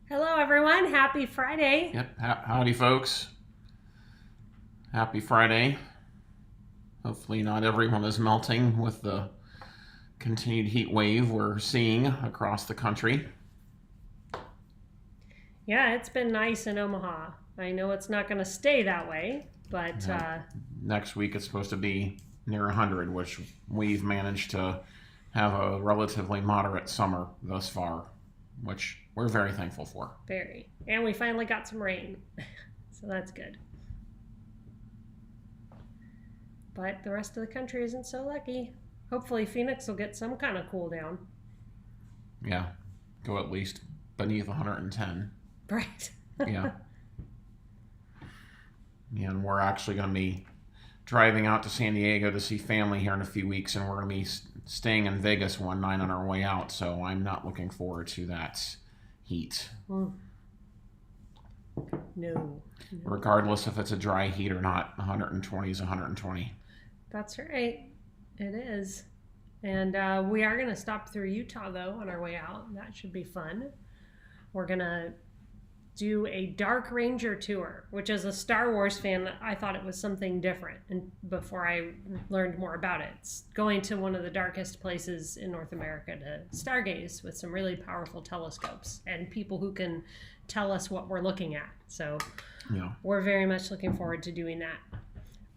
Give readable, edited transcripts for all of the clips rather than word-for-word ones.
Hello, everyone. Happy Friday. Yep. Howdy, folks. Happy Friday. Hopefully, not everyone is melting with the continued heat wave we're seeing across the country. Yeah, it's been nice in Omaha. I know it's not going to stay that way, but Next week, it's supposed to be near 100, which we've managed to have a relatively moderate summer thus far, which we're very thankful for. very. And we finally got some rain, so that's good. But the rest of the country isn't so lucky. Hopefully, Phoenix will get some kind of cool down. Yeah, go at least beneath 110. Right. Yeah. And we're actually going to be driving out to San Diego to see family here in a few weeks, and we're going to be staying in Vegas one night on our way out. So I'm not looking forward to that heat. No. Regardless if it's a dry heat or not, 120 is 120. That's right. It is. And we are going to stop through Utah, though, on our way out. That should be fun. We're going to do a Dark Ranger tour, which as a Star Wars fan, I thought it was something different. And before I learned more about it, it's going to one of the darkest places in North America to stargaze with some really powerful telescopes and people who can tell us what we're looking at. So Yeah. we're very much looking forward to doing that.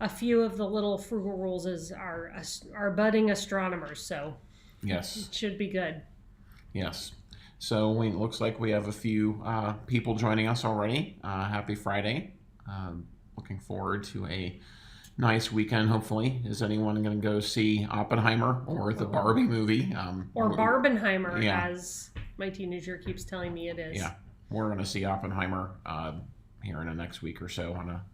A few of the little Frugal rules are budding astronomers, so Yes. it should be good. Yes. So it looks like we have a few people joining us already. Happy Friday. Looking forward to a nice weekend, hopefully. Is anyone going to go see Oppenheimer or the Barbie movie? Or Barbenheimer, Yeah. as my teenager keeps telling me it is. Yeah, we're going to see Oppenheimer here in the next week or so on a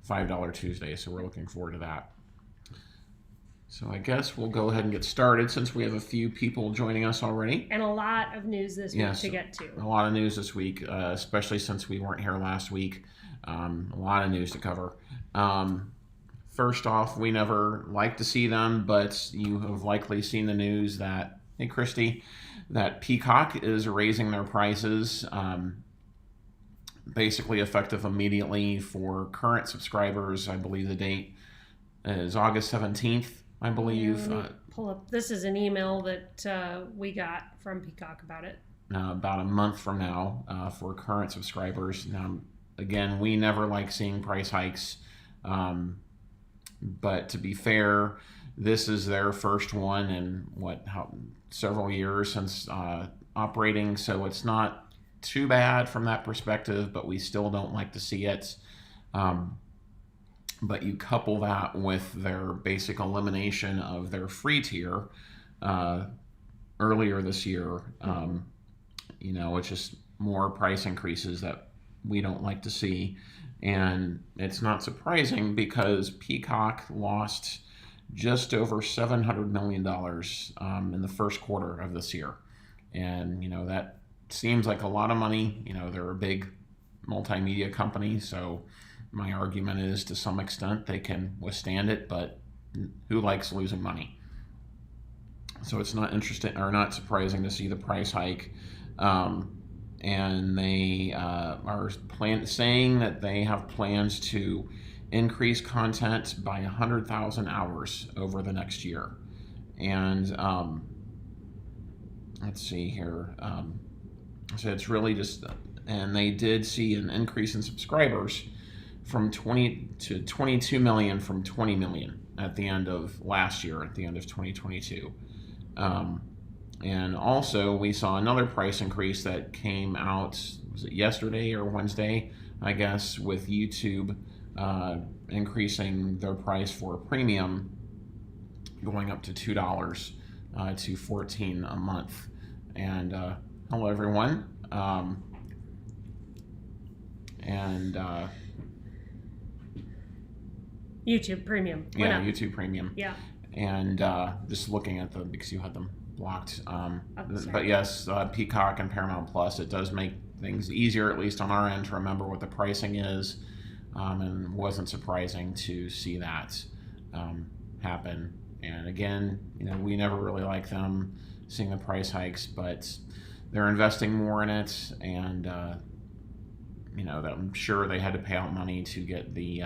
$5 Tuesday, so we're looking forward to that. So I guess we'll go ahead and get started since we have a few people joining us already. And a lot of news this week Yes, to get to. A lot of news this week, especially since we weren't here last week. A lot of news to cover. First off, we never like to see them, but you have likely seen the news that, hey, Christy, that Peacock is raising their prices, basically effective immediately for current subscribers. I believe the date is August 17th. I believe. Pull up. This is an email that we got from Peacock about it. About a month from now for current subscribers. Now, again, we never like seeing price hikes, but to be fair, this is their first one in several years since operating, so it's not too bad from that perspective, but we still don't like to see it. But you couple that with their basic elimination of their free tier earlier this year, it's just more price increases that we don't like to see. And it's not surprising because Peacock lost just over $700 million in the first quarter of this year. And, that seems like a lot of money. They're a big multimedia company, so my argument is to some extent they can withstand it, but who likes losing money? So it's not interesting or not surprising to see the price hike. And they are saying that they have plans to increase content by 100,000 hours over the next year. And let's see here. So it's really just, and they did see an increase in subscribers from 20 to 22 million from 20 million at the end of last year, at the end of 2022. And also we saw another price increase that came out, was it yesterday or Wednesday, I guess, with YouTube increasing their price for premium, going up to $2 to $14 a month. And hello everyone. YouTube Premium. YouTube Premium. Yeah. And just looking at them because you had them blocked. Sorry. But yes, Peacock and Paramount Plus, it does make things easier, at least on our end, to remember what the pricing is. And wasn't surprising to see that happen. And again, we never really like them seeing the price hikes, but they're investing more in it, and I'm sure they had to pay out money to get the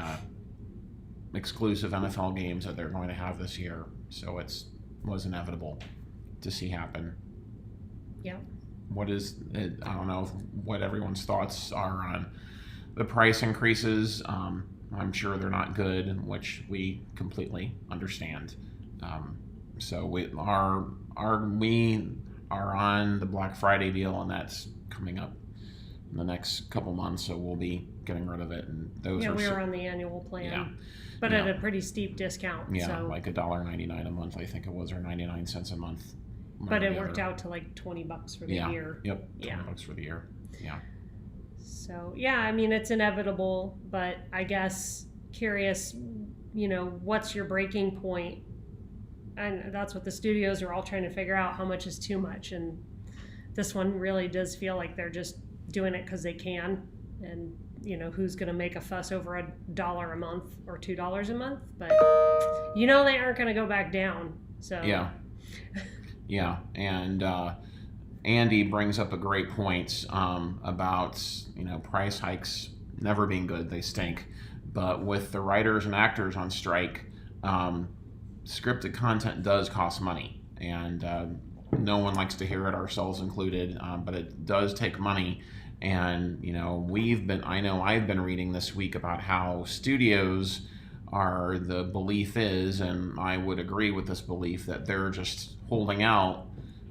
exclusive NFL games that they're going to have this year. So was inevitable to see happen. Yeah. I don't know what everyone's thoughts are on the price increases. I'm sure they're not good, which we completely understand. So we are on the Black Friday deal, and that's coming up in the next couple months. So we'll be getting rid of it. And we were on the annual plan, yeah, but at a pretty steep discount. Yeah, so. like $1.99 a month, I think it was, or 99 cents a month. But it worked out to like $20 for the year. Yep. $20 for the year. Yeah. So I mean, it's inevitable, but I guess curious, what's your breaking point? And that's what the studios are all trying to figure out, how much is too much. And this one really does feel like they're just doing it because they can. And, who's going to make a fuss over $1 a month or $2 a month? But, they aren't going to go back down. So yeah. Yeah. And Andy brings up a great point about, price hikes never being good. They stink. But with the writers and actors on strike, scripted content does cost money, and no one likes to hear it, ourselves included, but it does take money. And I've been reading this week about how studios the belief is, and I would agree with this belief, that they're just holding out,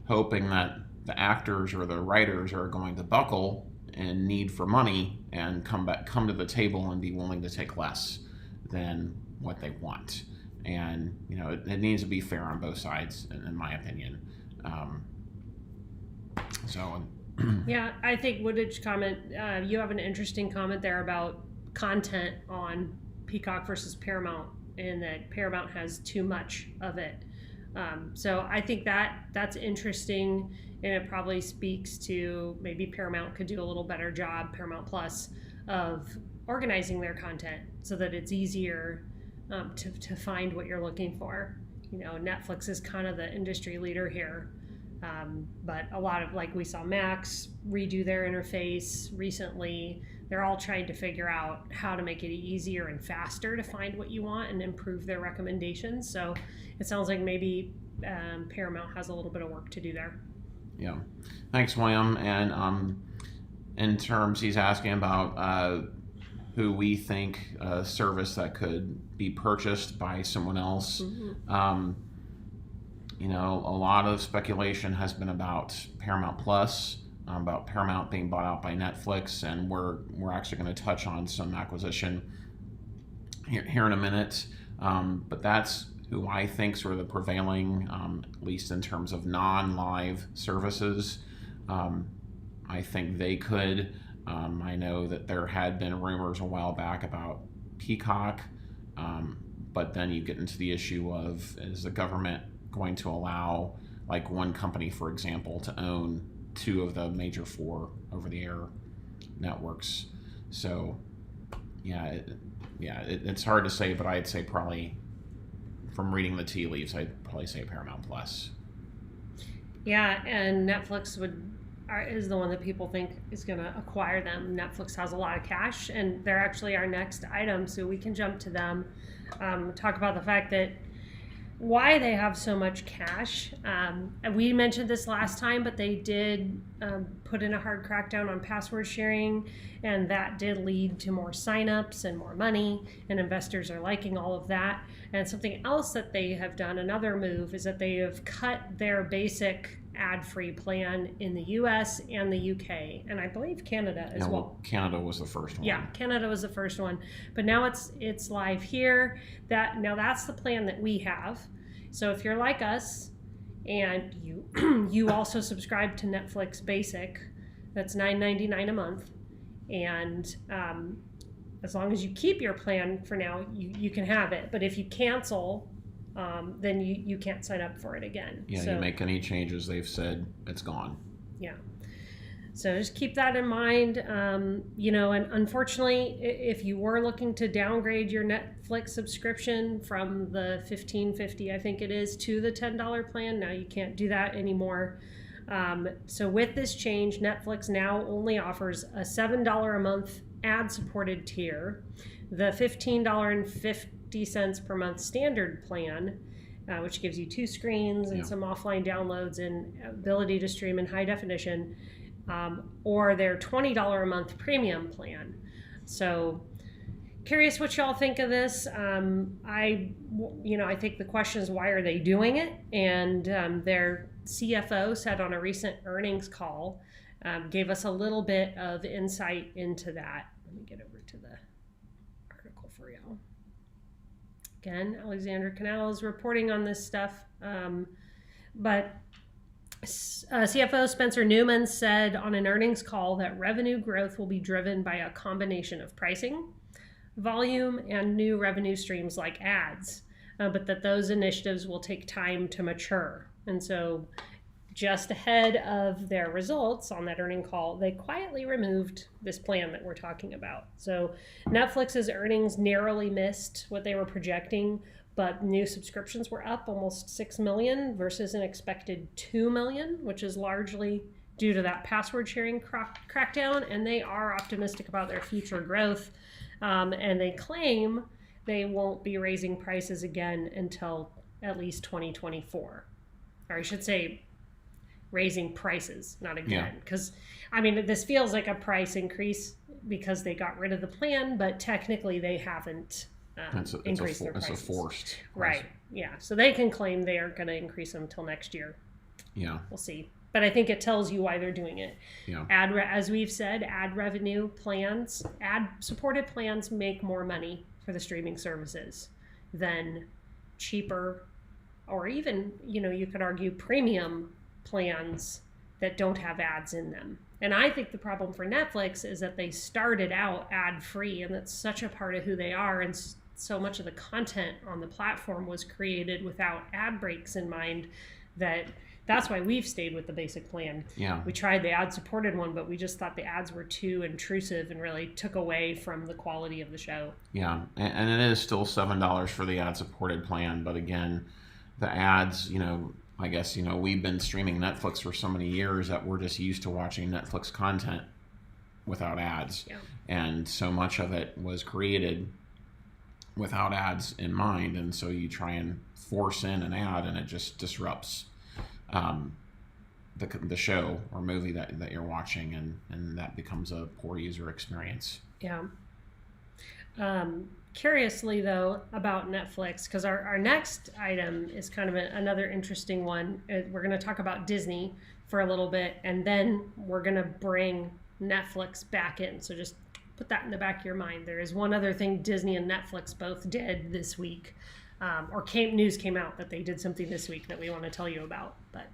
hoping that the actors or the writers are going to buckle and need for money and come to the table and be willing to take less than what they want. And it needs to be fair on both sides, in my opinion. Yeah, I think Woodage comment. You have an interesting comment there about content on Peacock versus Paramount, and that Paramount has too much of it. So I think that's interesting, and it probably speaks to maybe Paramount could do a little better job, Paramount Plus, of organizing their content so that it's easier to find what you're looking for. Netflix is kind of the industry leader here, but a lot of, like we saw Max redo their interface recently. They're all trying to figure out how to make it easier and faster to find what you want and improve their recommendations. So it sounds like maybe Paramount has a little bit of work to do there. Yeah. Thanks, William. And in terms, he's asking about who we think a service that could be purchased by someone else. Mm-hmm. A lot of speculation has been about Paramount Plus, about Paramount being bought out by Netflix, and we're actually going to touch on some acquisition here in a minute. But that's who I think sort of the prevailing, at least in terms of non-live services. I think they could. I know that there had been rumors a while back about Peacock, but then you get into the issue of, is the government going to allow, like, one company, for example, to own 2 of the major 4 over-the-air networks? So, it's hard to say, but I'd say probably, from reading the tea leaves, I'd probably say Paramount Plus. Yeah, and Netflix is the one that people think is going to acquire them. Netflix has a lot of cash, and they're actually our next item, so we can jump to them. Talk about the fact that why they have so much cash. We mentioned this last time, but they did put in a hard crackdown on password sharing, and that did lead to more signups and more money, and investors are liking all of that. And something else that they have done, another move, is that they have cut their basic ad-free plan in the US and the UK, and I believe Canada as well. Canada was the first one. Yeah, Canada was the first one, but now it's live here. That's the plan that we have. So if you're like us and you also subscribe to Netflix Basic, that's $9.99 a month, and as long as you keep your plan for now, you can have it. But if you cancel, then you can't sign up for it again. Yeah, you make any changes, they've said it's gone. Yeah. So just keep that in mind. And unfortunately, if you were looking to downgrade your Netflix subscription from the $15.50, I think it is, to the $10 plan, now you can't do that anymore. So with this change, Netflix now only offers a $7 a month ad-supported tier, the $15.50 per month standard plan, which gives you 2 screens and some offline downloads and ability to stream in high definition, or their $20 a month premium plan. So curious what y'all think of this. I think the question is, why are they doing it? And their CFO said on a recent earnings call, gave us a little bit of insight into that. Let me get over to the article for y'all. Again, Alexandra Canal is reporting on this stuff. But CFO Spencer Newman said on an earnings call that revenue growth will be driven by a combination of pricing, volume, and new revenue streams like ads, but that those initiatives will take time to mature. And so just ahead of their results on that earning call, they quietly removed this plan that we're talking about. So Netflix's earnings narrowly missed what they were projecting, but new subscriptions were up almost 6 million versus an expected 2 million, which is largely due to that password sharing crackdown. And they are optimistic about their future growth. And they claim they won't be raising prices again until at least 2024. Or I should say raising prices, not again. Because, this feels like a price increase because they got rid of the plan, but technically they haven't increased their prices. It's a forced price. Right, yeah. So they can claim they aren't going to increase them until next year. Yeah. We'll see. But I think it tells you why they're doing it. Yeah. As we've said, ad revenue plans, ad-supported plans make more money for the streaming services than cheaper, or even, you could argue premium plans that don't have ads in them. And I think the problem for Netflix is that they started out ad-free, and that's such a part of who they are, and so much of the content on the platform was created without ad breaks in mind that's why we've stayed with the basic plan. Yeah. We tried the ad-supported one, but we just thought the ads were too intrusive and really took away from the quality of the show. Yeah, and it is still $7 for the ad-supported plan, but again, the ads, I guess, we've been streaming Netflix for so many years that we're just used to watching Netflix content without ads. Yeah. And so much of it was created without ads in mind, and so you try and force in an ad and it just disrupts the show or movie that you're watching, and that becomes a poor user experience. Yeah. Curiously, though, about Netflix, because our next item is kind of another interesting one. We're going to talk about Disney for a little bit, and then we're going to bring Netflix back in. So just put that in the back of your mind. There is one other thing Disney and Netflix both did this week, news came out that they did something this week that we want to tell you about. But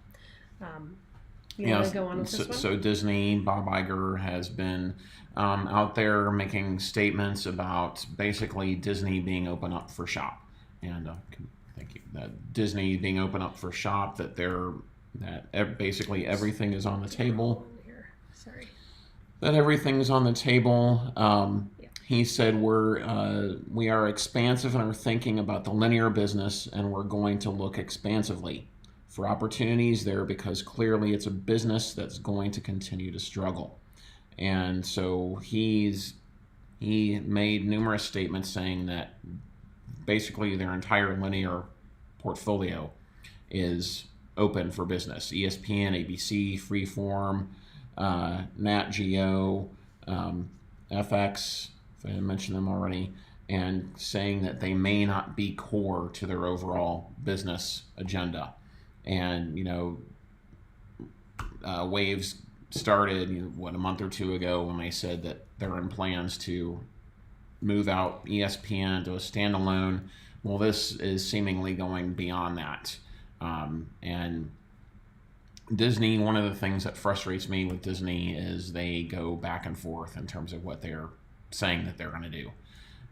you want to go on with this one? So Disney, Bob Iger has been out there making statements about basically Disney being open up for shop, and thank you. That Disney being open up for shop, that basically everything is on the table. Sorry. That everything's on the table. He said we are expansive in our thinking about the linear business, and we're going to look expansively for opportunities there because clearly it's a business that's going to continue to struggle. And so he made numerous statements saying that basically their entire linear portfolio is open for business. ESPN, ABC, Freeform, Nat Geo, FX, if I didn't mention them already, and saying that they may not be core to their overall business agenda. And, waves started, a month or two ago when they said that they're in plans to move out ESPN to a standalone. Well, this is seemingly going beyond that. And Disney, one of the things that frustrates me with Disney is they go back and forth in terms of what they're saying that they're going to do.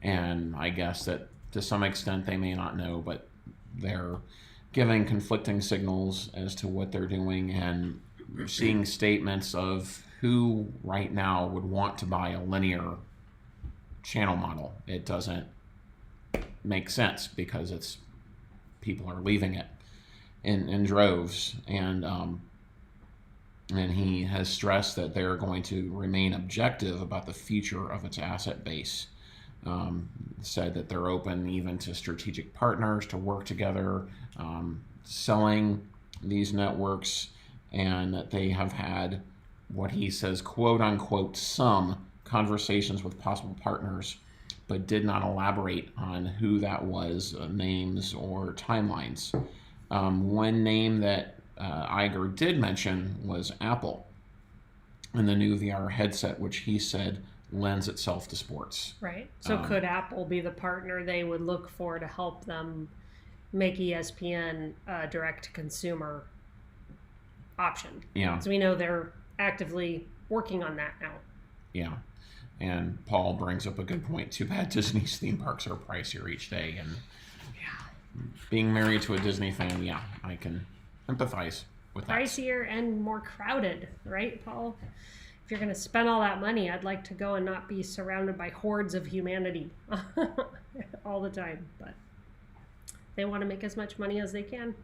And I guess that to some extent they may not know, but they're giving conflicting signals as to what they're doing, and we're seeing statements of who right now would want to buy a linear channel model. It doesn't make sense because people are leaving it in droves. And and he has stressed that they're going to remain objective about the future of its asset base. Said that they're open even to strategic partners to work together, selling these networks, and that they have had what he says, quote unquote, some conversations with possible partners, but did not elaborate on who that was, names or timelines. One name that Iger did mention was Apple and the new VR headset, which he said lends itself to sports. Right. So could Apple be the partner they would look for to help them make ESPN a direct-to-consumer option? Yeah. So we know they're actively working on that now. Yeah. And Paul brings up a good point. Too bad Disney's theme parks are pricier each day. And being married to a Disney fan, yeah, I can empathize with that. Pricier and more crowded, right, Paul? If you're going to spend all that money, I'd like to go and not be surrounded by hordes of humanity all the time. But they want to make as much money as they can.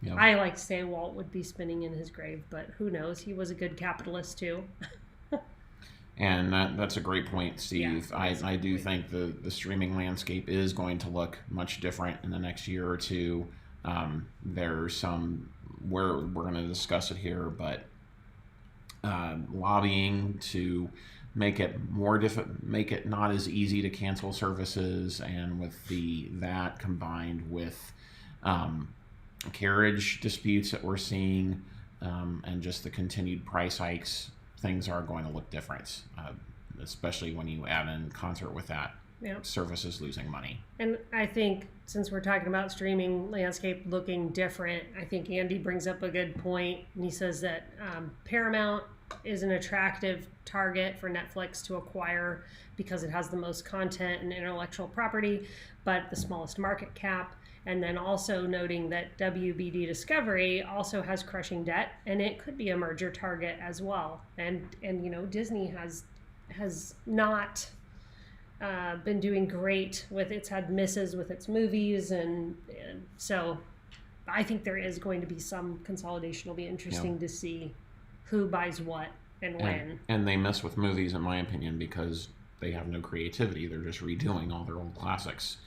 Yep. I like to say Walt would be spinning in his grave, but who knows? He was a good capitalist too. And that's a great point, Steve. Yeah, I do think the streaming landscape is going to look much different in the next year or two. There's some, we're going to discuss it here, but lobbying to make it make it not as easy to cancel services, and with that combined with carriage disputes that we're seeing, and just the continued price hikes, things are going to look different, especially when you add in concert with that. Yep. Services losing money. And I think since we're talking about streaming landscape looking different, I think Andy brings up a good point. And he says that Paramount is an attractive target for Netflix to acquire because it has the most content and intellectual property, but the smallest market cap. And then also noting that WBD Discovery also has crushing debt, and it could be a merger target as well. And you know, Disney has not been doing great with, it's had misses with its movies, and so I think there is going to be some consolidation. It'll be interesting to see who buys what and when. And they mess with movies, in my opinion, because they have no creativity. They're just redoing all their old classics.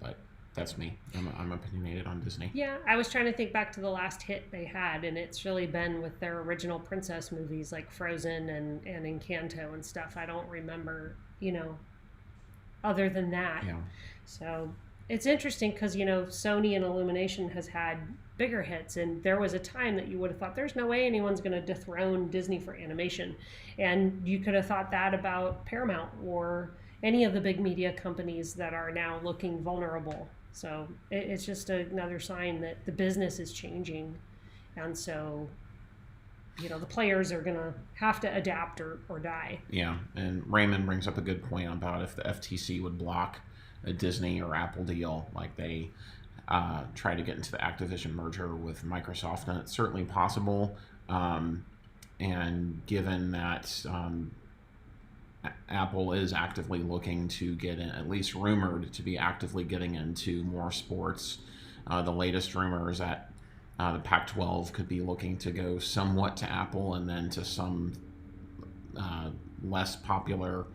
But that's me. I'm opinionated on Disney. Yeah, I was trying to think back to the last hit they had, and it's really been with their original princess movies like Frozen and Encanto and stuff. I don't remember, you know, other than that. Yeah. So it's interesting because, you know, Sony and Illumination has had bigger hits, and there was a time that you would have thought there's no way anyone's going to dethrone Disney for animation, and you could have thought that about Paramount or any of the big media companies that are now looking vulnerable. So it's just another sign that the business is changing, and so, you know, the players are going to have to adapt or die. Yeah, and Raymond brings up a good point about if the FTC would block a Disney or Apple deal, like they try to get into the Activision merger with Microsoft, and it's certainly possible. And given that Apple is actively looking to get in, at least rumored to be actively getting into more sports, the latest rumor is that the Pac-12 could be looking to go somewhat to Apple and then to some less popular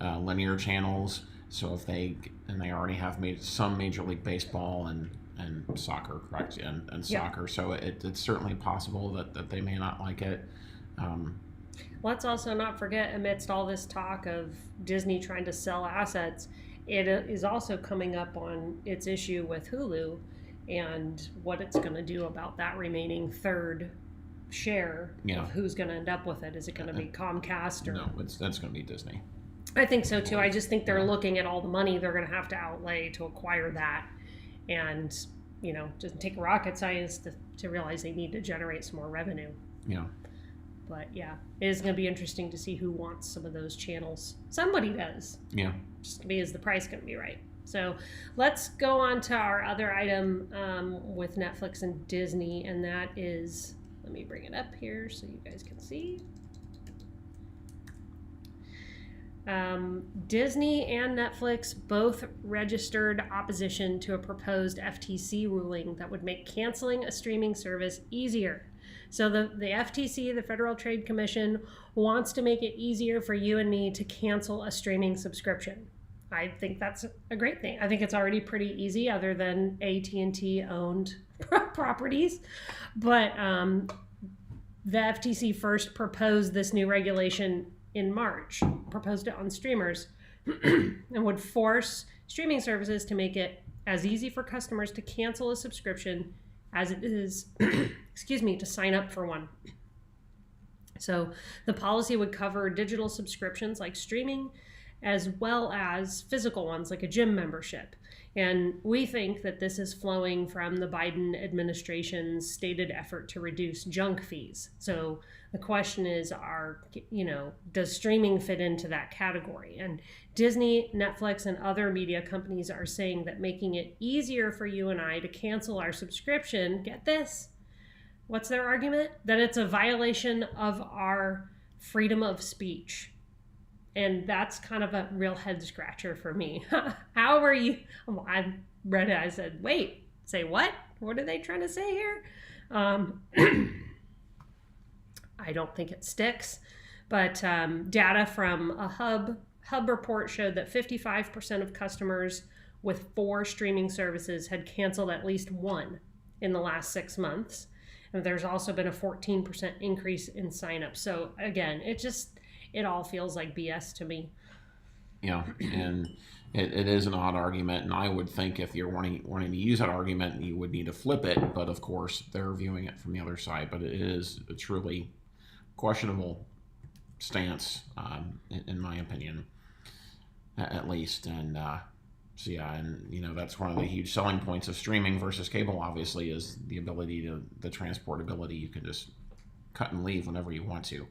linear channels. So if they already have made some Major League Baseball and soccer, correct? And soccer. Yep. So it's certainly possible that they may not like it. Let's also not forget, amidst all this talk of Disney trying to sell assets, it is also coming up on its issue with Hulu and what it's going to do about that remaining third share of who's going to end up with it. Is it going to be Comcast or? No, that's going to be Disney. I think so too. I just think they're looking at all the money they're going to have to outlay to acquire that, and you know, just take rocket science to realize they need to generate some more revenue. Yeah. But yeah, it is going to be interesting to see who wants some of those channels. Somebody does. Yeah. Just is the price going to be right? So let's go on to our other item with Netflix and Disney, and that is, let me bring it up here so you guys can see. Disney and Netflix both registered opposition to a proposed FTC ruling that would make canceling a streaming service easier. So the FTC, the Federal Trade Commission, wants to make it easier for you and me to cancel a streaming subscription. I think that's a great thing. I think it's already pretty easy, other than AT&T owned properties. But the FTC first proposed this new regulation in March, proposed it on streamers, and would force streaming services to make it as easy for customers to cancel a subscription as it is, to sign up for one. So the policy would cover digital subscriptions like streaming, as well as physical ones like a gym membership. And we think that this is flowing from the Biden administration's stated effort to reduce junk fees. So the question is, does streaming fit into that category? And Disney, Netflix, and other media companies are saying that making it easier for you and I to cancel our subscription, get this, what's their argument? That it's a violation of our freedom of speech. And that's kind of a real head scratcher for me. How are you? I read it. I said, wait, say what? What are they trying to say here? I don't think it sticks. But data from a Hub report showed that 55% of customers with 4 streaming services had canceled at least one in the last 6 months. And there's also been a 14% increase in signups. So again, it all feels like BS to me. Yeah, and it is an odd argument, and I would think if you're wanting to use that argument, you would need to flip it. But of course, they're viewing it from the other side. But it is a truly questionable stance, in my opinion, at least. And that's one of the huge selling points of streaming versus cable. Obviously, is the ability the transportability. You can just cut and leave whenever you want to.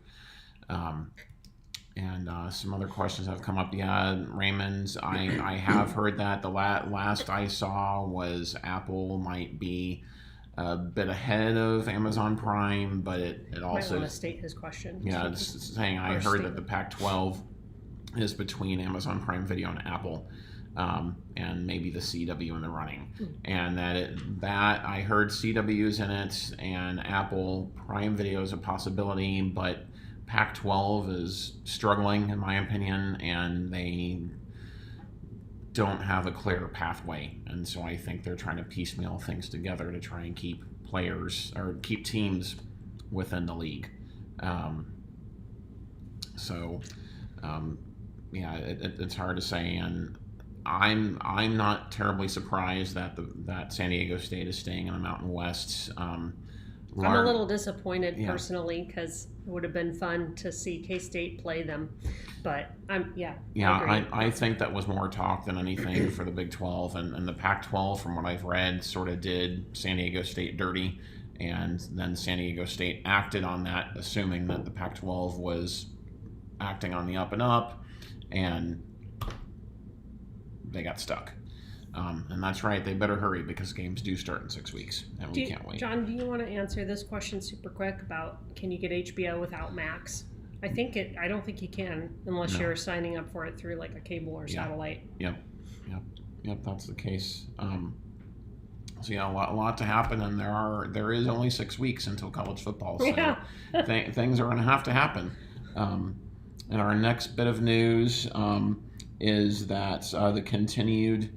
And some other questions have come up. Yeah, Raymond's. I have heard that the last I saw was Apple might be a bit ahead of Amazon Prime, but it also. Might want to state his question. Yeah, it's saying I heard that the Pac-12 is between Amazon Prime Video and Apple, and maybe the CW in the running, and that I heard CW's in it, and Apple Prime Video is a possibility, but Pac-12 is struggling, in my opinion, and they don't have a clear pathway. And so I think they're trying to piecemeal things together to try and keep players or keep teams within the league. It's hard to say. And I'm not terribly surprised that San Diego State is staying in the Mountain West. I'm a little disappointed personally, because it would have been fun to see K-State play them, but I think that was more talk than anything for the Big 12, and the Pac-12, from what I've read, sort of did San Diego State dirty, and then San Diego State acted on that, assuming that the Pac-12 was acting on the up and up, and they got stuck. And that's right, they better hurry, because games do start in 6 weeks, and we can't wait. John, do you want to answer this question super quick about, can you get HBO without Max? I don't think you can, unless you're signing up for it through like a cable or satellite. Yep, that's the case. A lot to happen, and there is only 6 weeks until college football, so things are going to have to happen. And our next bit of news is that the continued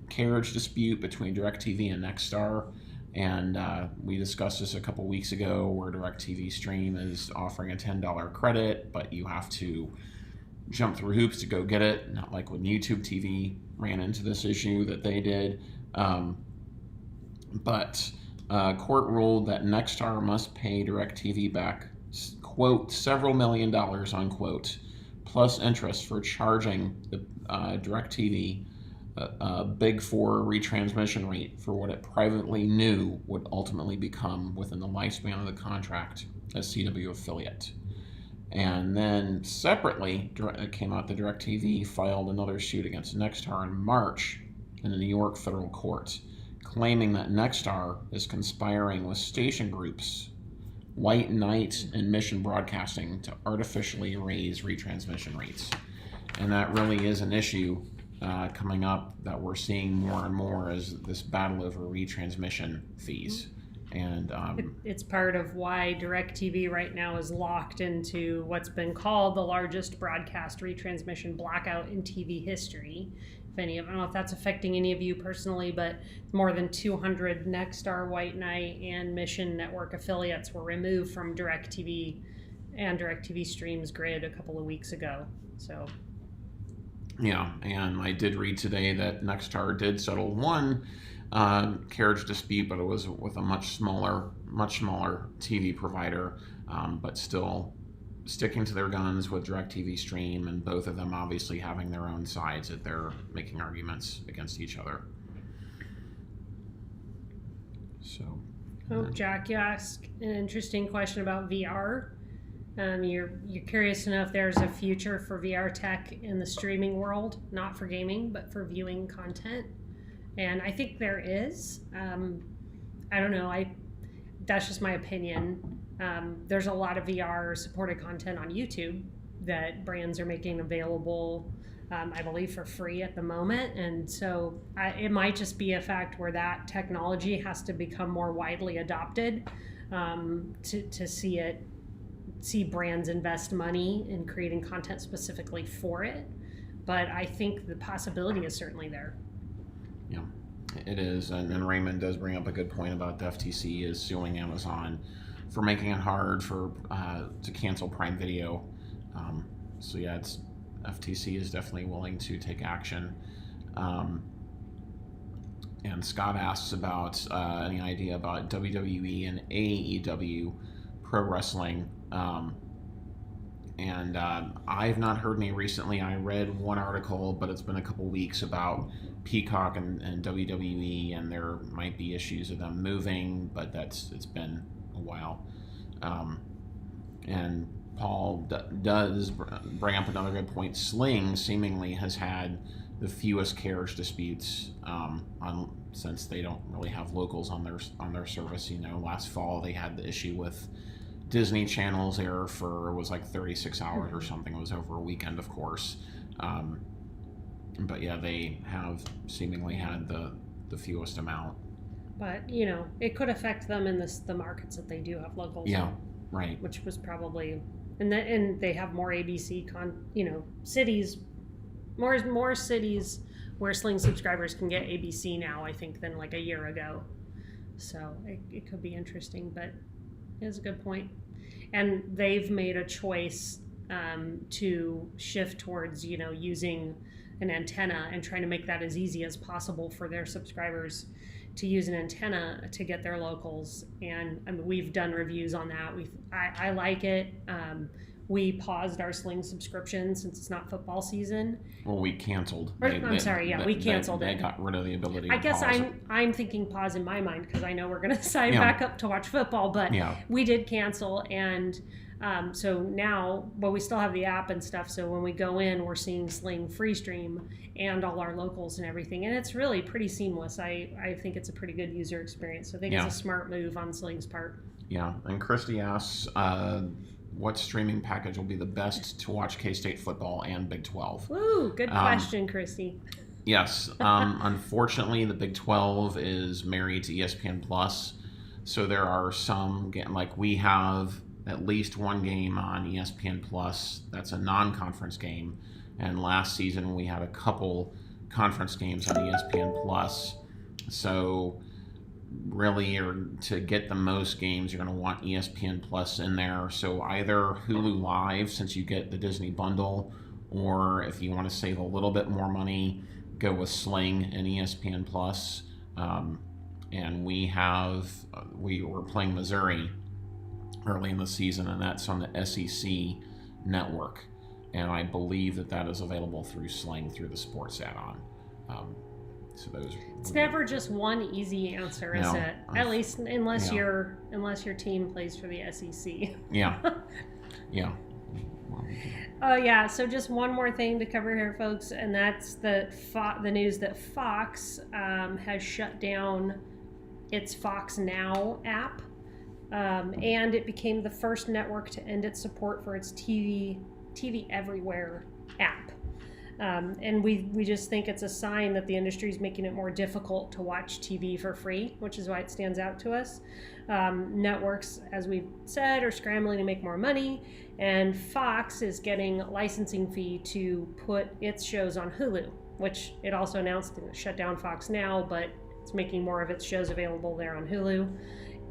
carriage dispute between DirecTV and Nextstar, and we discussed this a couple weeks ago, where DirecTV Stream is offering a $10 credit, but you have to jump through hoops to go get it, not like when YouTube TV ran into this issue that they did. But court ruled that Nextstar must pay DirecTV back, quote, several $1 million, unquote, plus interest for charging the DirecTV a Big Four retransmission rate for what it privately knew would ultimately become within the lifespan of the contract as CW affiliate. And then separately, it came out that DirecTV filed another suit against Nextstar in March in the New York federal court, claiming that Nextstar is conspiring with station groups White Knight and Mission Broadcasting to artificially raise retransmission rates. And that really is an issue coming up that we're seeing more and more, as this battle over retransmission fees. And it's part of why DirecTV right now is locked into what's been called the largest broadcast retransmission blackout in TV history. If any of, I don't know if that's affecting any of you personally, but more than 200 Nextstar, White Knight, and Mission Network affiliates were removed from DirecTV and DirecTV Stream's grid a couple of weeks ago. So. Yeah, and I did read today that Nextstar did settle one carriage dispute, but it was with a much smaller TV provider, but still sticking to their guns with DirecTV Stream, and both of them obviously having their own sides that they're making arguments against each other. So. Jack, you asked an interesting question about VR. You're curious to know if there's a future for VR tech in the streaming world, not for gaming, but for viewing content. And I think there is. I don't know. That's just my opinion. There's a lot of VR supported content on YouTube that brands are making available, I believe, for free at the moment. And so it might just be a fact where that technology has to become more widely adopted to see brands invest money in creating content specifically for it. But I think the possibility is certainly there. Yeah, it is. And Raymond does bring up a good point about the FTC is suing Amazon for making it hard to cancel Prime Video. So yeah, FTC is definitely willing to take action. And Scott asks about any idea about WWE and AEW pro wrestling. And I've not heard any recently. I read one article, but it's been a couple weeks about Peacock and WWE, and there might be issues of them moving, but it's been a while. And Paul does bring up another good point. Sling seemingly has had the fewest carriage disputes since they don't really have locals on their service. Last fall they had the issue with Disney Channel's air for, it was like 36 hours or something. It was over a weekend, of course. But yeah, they have seemingly had the fewest amount. But, it could affect them in the markets that they do have locals. Yeah, right. Which was probably, and they have more ABC cities, more cities where Sling subscribers can get ABC now, I think, than like a year ago. So it could be interesting, but it is a good point. And they've made a choice to shift towards, using an antenna and trying to make that as easy as possible for their subscribers to use an antenna to get their locals. And we've done reviews on that. I like it. We paused our Sling subscription since it's not football season. Well, we canceled. We canceled it. They got rid of the ability to I guess pause I'm thinking pause in my mind because I know we're going to sign back up to watch football, but we did cancel. And so now, but we still have the app and stuff. So when we go in, we're seeing Sling free stream and all our locals and everything. And it's really pretty seamless. I think it's a pretty good user experience. So I think it's a smart move on Sling's part. Yeah. And Christy asks, what streaming package will be the best to watch K-State football and Big 12? Ooh, good question, Christy. Yes. Unfortunately, the Big 12 is married to ESPN Plus. So there are some, like we have at least one game on ESPN Plus that's a non-conference game. And last season we had a couple conference games on ESPN Plus. So really, to get the most games, you're going to want ESPN Plus in there. So either Hulu Live, since you get the Disney bundle, or if you want to save a little bit more money, go with Sling and ESPN Plus. And we were playing Missouri early in the season, and that's on the SEC network. And I believe that is available through Sling, through the sports add-on. So it's never just one easy answer, is it? At least unless your team plays for the SEC. Yeah. Oh yeah. So just one more thing to cover here, folks, and that's the news that Fox has shut down its Fox Now app, and it became the first network to end its support for its TV Everywhere app. And we just think it's a sign that the industry is making it more difficult to watch TV for free, which is why it stands out to us. Networks, as we've said, are scrambling to make more money, and Fox is getting a licensing fee to put its shows on Hulu, which it also announced to shut down Fox Now, but it's making more of its shows available there on Hulu.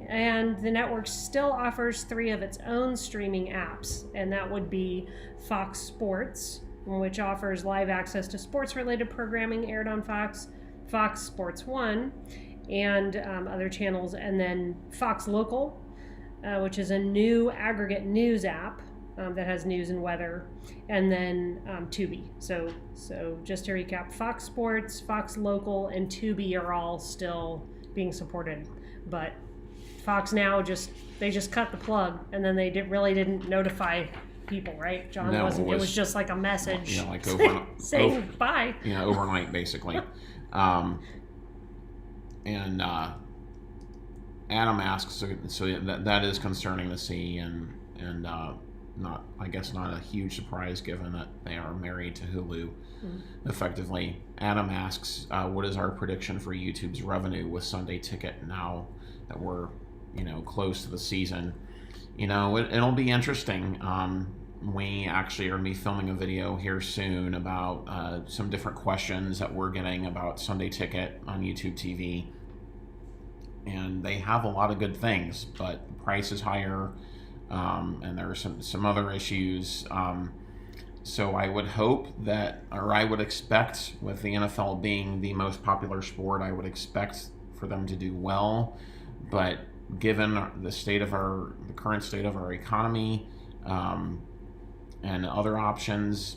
And the network still offers 3 of its own streaming apps, and that would be Fox Sports, which offers live access to sports-related programming aired on Fox, Fox Sports 1, and other channels, and then Fox Local, which is a new aggregate news app that has news and weather, and then Tubi. So just to recap, Fox Sports, Fox Local, and Tubi are all still being supported, but Fox Now they just cut the plug, and then they really didn't notify people, right? John, No, it was just like a message, like saying bye. Overnight basically. And Adam asks, so that is concerning to see, and not a huge surprise given that they are married to Hulu. Effectively. Adam asks, what is our prediction for YouTube's revenue with Sunday Ticket now that we're close to the season? It'll be interesting. We actually are going to be filming a video here soon about some different questions that we're getting about Sunday Ticket on YouTube TV. And they have a lot of good things, but the price is higher, and there are some other issues. So I would hope I would expect, with the NFL being the most popular sport, I would expect for them to do well. But given the current state of our economy, and other options,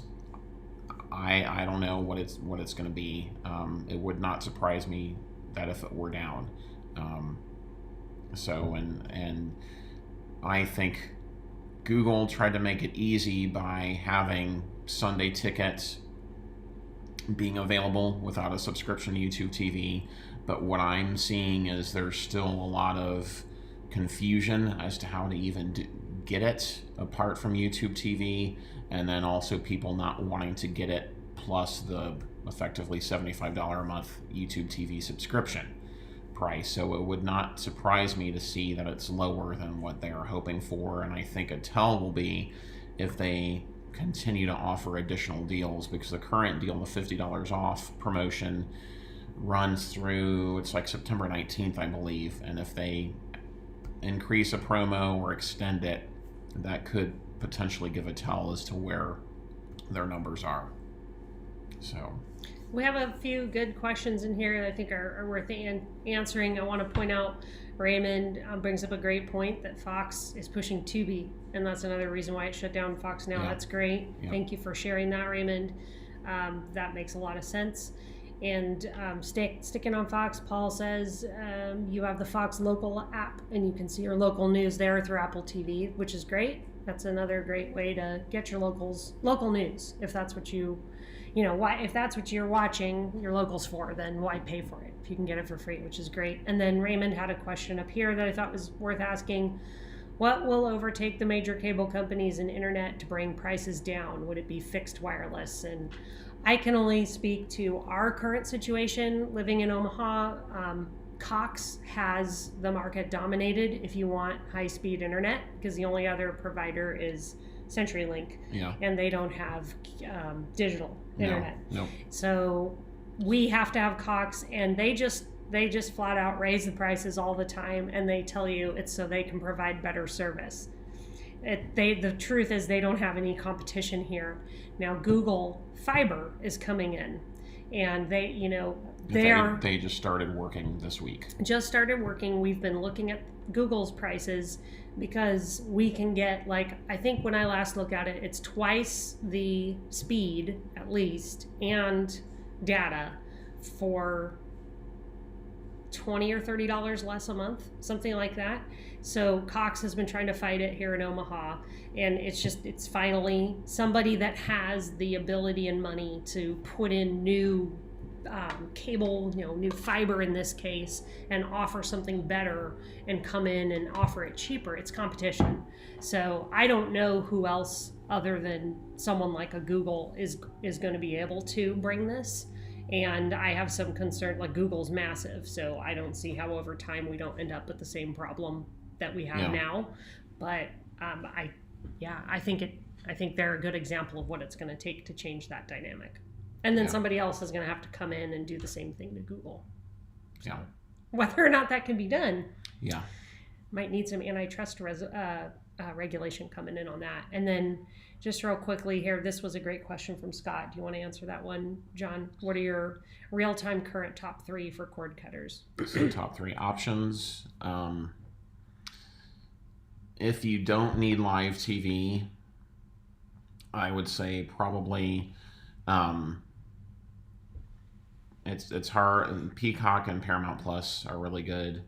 I don't know what it's going to be. It would not surprise me that if it were down. And I think Google tried to make it easy by having Sunday Ticket being available without a subscription to YouTube TV. But what I'm seeing is there's still a lot of confusion as to how to even get it apart from YouTube TV, and then also people not wanting to get it plus the effectively $75 a month YouTube TV subscription price. So it would not surprise me to see that it's lower than what they are hoping for, and I think a tell will be if they continue to offer additional deals, because the current deal, the $50 off promotion, runs through, it's like September 19th, I believe, and if they increase a promo or extend it, that could potentially give a tell as to where their numbers are. So we have a few good questions in here that I think are worth answering. I want to point out Raymond brings up a great point that Fox is pushing Tubi, and that's another reason why it shut down Fox Now. Yeah. That's great. Yeah. Thank you for sharing that, Raymond. That makes a lot of sense. And sticking on Fox, Paul says you have the Fox Local app, and you can see your local news there through Apple TV, which is great. That's another great way to get your local news. If that's what if that's what you're watching your locals for, then why pay for it if you can get it for free, which is great. And then Raymond had a question up here that I thought was worth asking. What will overtake the major cable companies and internet to bring prices down? Would it be fixed wireless? And I can only speak to our current situation living in Omaha. Cox has the market dominated if you want high-speed internet, because the only other provider is CenturyLink, and they don't have digital internet. No. So we have to have Cox, and they just flat out raise the prices all the time, and they tell you it's so they can provide better service. The truth is they don't have any competition here. Now Google Fiber is coming in, and they just started working this week. We've been looking at Google's prices because we can get, I think when I last looked at it, it's twice the speed at least and data for $20 or $30 less a month, something like that. So Cox has been trying to fight it here in Omaha, and it's finally somebody that has the ability and money to put in new cable, new fiber in this case, and offer something better and come in and offer it cheaper. It's competition. So I don't know who else other than someone like a Google is going to be able to bring this. And I have some concern, like Google's massive, so I don't see how over time we don't end up with the same problem that we have now. But I think they're a good example of what it's going to take to change that dynamic. And then somebody else is going to have to come in and do the same thing to Google. So whether or not that can be done, might need some antitrust regulation coming in on that. And then just real quickly here, this was a great question from Scott. Do you want to answer that one, John? What are your real-time current top 3 for cord cutters? So top 3 options. If you don't need live TV, I would say probably it's hard. Peacock and Paramount Plus are really good.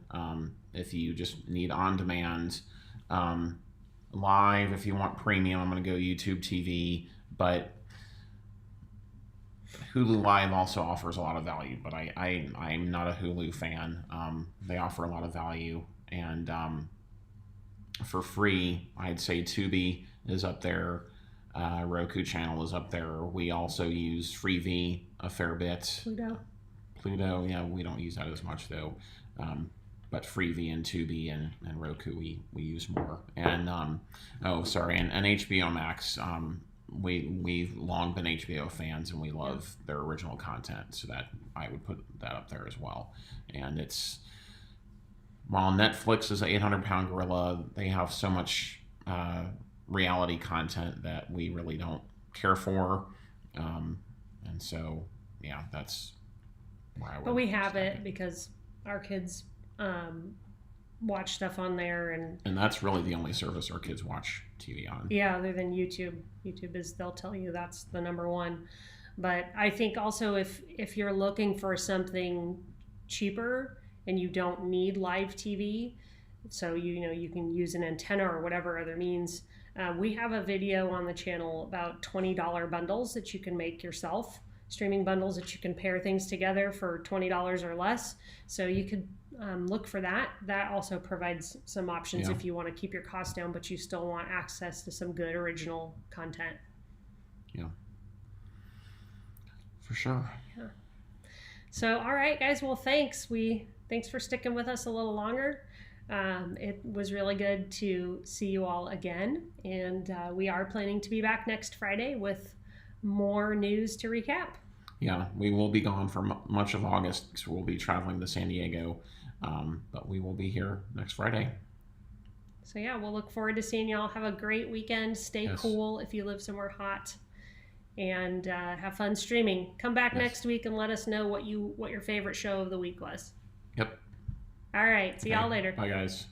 If you just need on-demand, live, if you want premium, I'm going to go YouTube TV. But Hulu Live also offers a lot of value. But I'm not a Hulu fan. They offer a lot of value, and for free, I'd say Tubi is up there. Roku channel is up there. We also use Freevee a fair bit. Pluto, yeah, we don't use that as much though. But Freevee and Tubi and Roku we use more. And and HBO Max. We've long been HBO fans, and we love their original content, so that I would put that up there as well. And it's, while Netflix is an 800-pound gorilla, they have so much reality content that we really don't care for, and so that's where I would. But we have it because our kids watch stuff on there, and that's really the only service our kids watch TV on. Yeah, other than YouTube. YouTube is, they'll tell you that's the number one. But I think also if you're looking for something cheaper and you don't need live TV, so you can use an antenna or whatever other means. We have a video on the channel about $20 bundles that you can make yourself, streaming bundles that you can pair things together for $20 or less. So you could look for that. That also provides some options if you want to keep your costs down, but you still want access to some good original content. Yeah, for sure. Yeah. So, all right, guys. Well, thanks for sticking with us a little longer. It was really good to see you all again, and we are planning to be back next Friday with more news to recap. Yeah, we will be gone for much of August because we'll be traveling to San Diego, but we will be here next Friday. So yeah, we'll look forward to seeing y'all. Have a great weekend. Stay cool if you live somewhere hot, and have fun streaming. Come back next week and let us know what your favorite show of the week was. Yep. All right. See y'all later. Bye, guys.